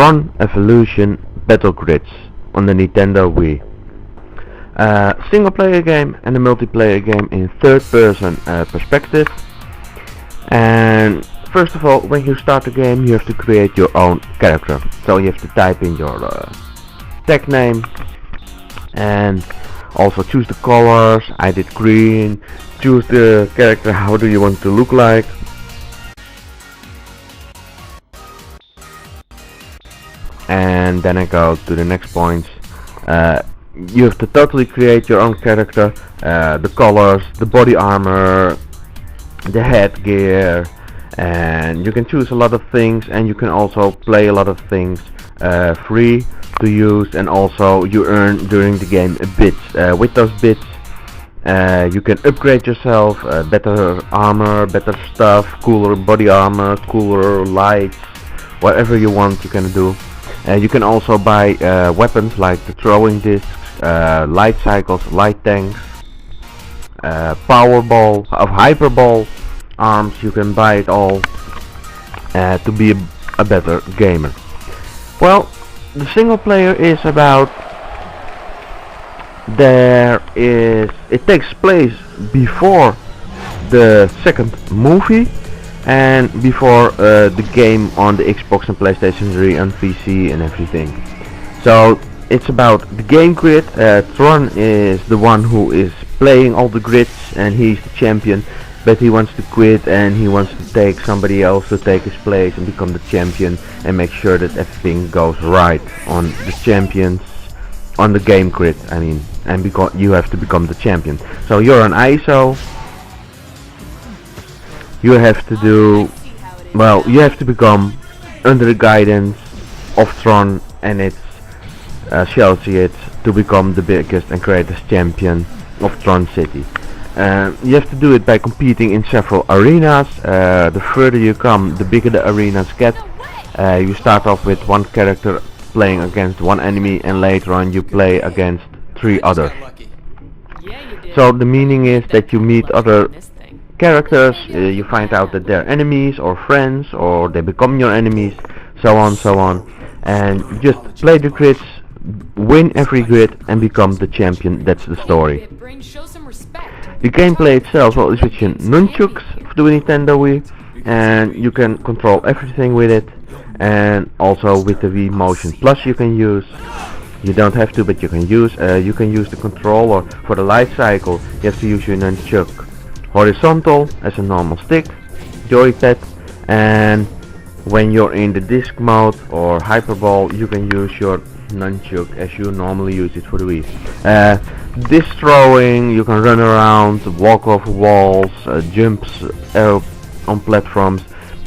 Tron Evolution Battle Grids on the Nintendo Wii. Single player game and a multiplayer game in third person perspective. And first of all, when you start the game you have to create your own character. So you have to type in your tag name and also choose the colors. I did green. Choose the character, how do you want to look like. And then I go to the next points. You have to totally create your own character, the colors, the body armor, the headgear, and you can choose a lot of things, and you can also play a lot of things free to use, and also you earn during the game bits. With those bits you can upgrade yourself, better armor, better stuff, cooler body armor, cooler lights, whatever you want you can do. You can also buy weapons like the throwing discs, light cycles, light tanks, powerball, hyperball arms. You can buy it all to be a better gamer. Well, the single player is about, it takes place before the second movie and before the game on the Xbox and PlayStation 3 and PC and everything. So it's about the game grid. Tron is the one who is playing all the grids and he's the champion, but he wants to quit and he wants to take somebody else to take his place and become the champion and make sure that everything goes right on the champions on the game grid. I mean, and because you have to become the champion. So you're an ISO. You have to do, well, you have to become under the guidance of Tron and its associates to become the biggest and greatest champion of Tron City. You have to do it by competing in several arenas. The further you come, the bigger the arenas get. You start off with one character playing against one enemy, and later on you play against 3 others. So the meaning is that you meet other characters, you find out that they're enemies or friends, or they become your enemies, so on, and just play the grids, win every grid and become the champion. That's the story. The gameplay itself, well, is with your nunchucks of the Nintendo Wii, and you can control everything with it, and also with the Wii Motion Plus you can use. You don't have to, but you can use the controller for the light cycle. You have to use your nunchuk horizontal as a normal stick, joypad, and when you're in the disc mode or hyperball you can use your nunchuk as you normally use it for the Wii. Disc throwing, you can run around, walk over walls, jumps on platforms,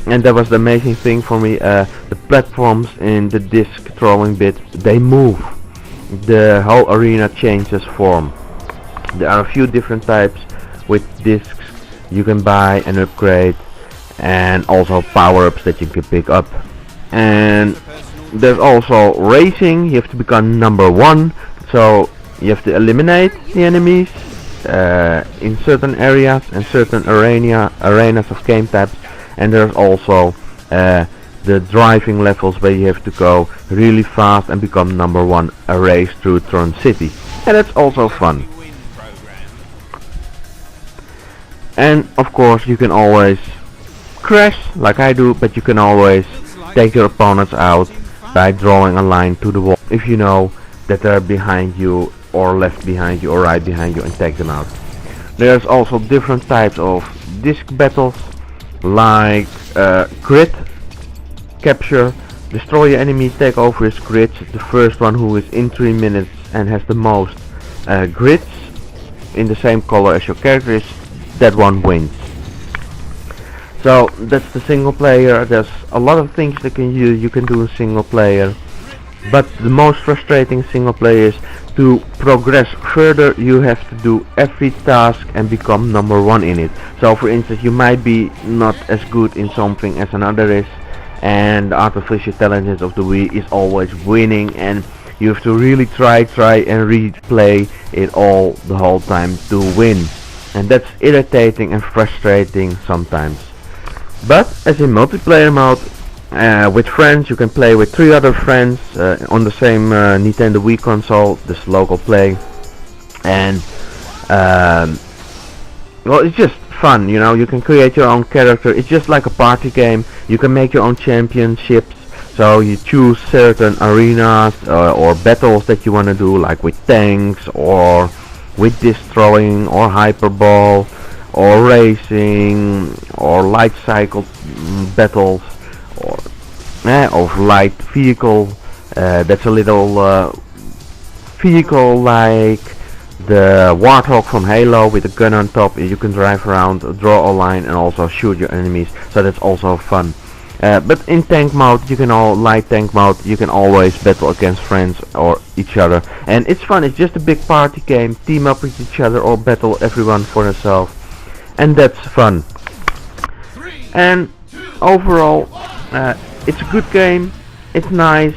and that was the amazing thing for me. The platforms in the disc throwing bit, they move. The whole arena changes form. There are a few different types with discs you can buy and upgrade, and also power-ups that you can pick up. And there's also racing. You have to become number 1, so you have to eliminate the enemies in certain areas and certain arenas of game types. And there's also the driving levels where you have to go really fast and become number 1, a race through Tron City, and that's also fun. And of course you can always crash like I do, but you can always take your opponents out by drawing a line to the wall if you know that they're behind you or left behind you or right behind you, and take them out. There's also different types of disc battles, like grid capture. Destroy your enemy, take over his grids. The first one who is in 3 minutes and has the most grids in the same color as your character is, that one wins. So that's the single player. There's a lot of things that you can do in single player, but the most frustrating single player is to progress further. You have to do every task and become number 1 in it. So for instance, you might be not as good in something as another is, and the artificial intelligence of the Wii is always winning, and you have to really try and replay it all the whole time to win. And that's irritating and frustrating sometimes. But as in multiplayer mode, with friends. You can play with 3 other friends on the same Nintendo Wii console, this local play. And well, it's just fun, you know. You can create your own character. It's just like a party game. You can make your own championships. So you choose certain arenas or battles that you want to do, like with tanks or with destroying or hyperball or racing or light cycle battles or light vehicle. That's a little vehicle like the Warthog from Halo with a gun on top. You can drive around, draw a line, and also shoot your enemies. So that's also fun. But in tank mode, you can light tank mode, you can always battle against friends or each other, and it's fun. It's just a big party game. Team up with each other or battle everyone for themselves, and that's fun. And overall, it's a good game. It's nice.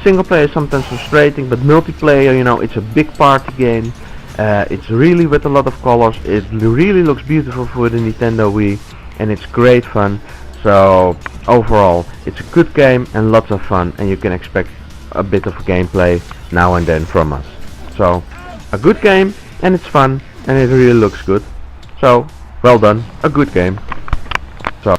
Single player is sometimes frustrating, but multiplayer, you know, it's a big party game. It's really with a lot of colors. It really looks beautiful for the Nintendo Wii, and it's great fun. So overall, it's a good game and lots of fun, and you can expect a bit of gameplay now and then from us. So a good game, and it's fun, and it really looks good. So well done, a good game. So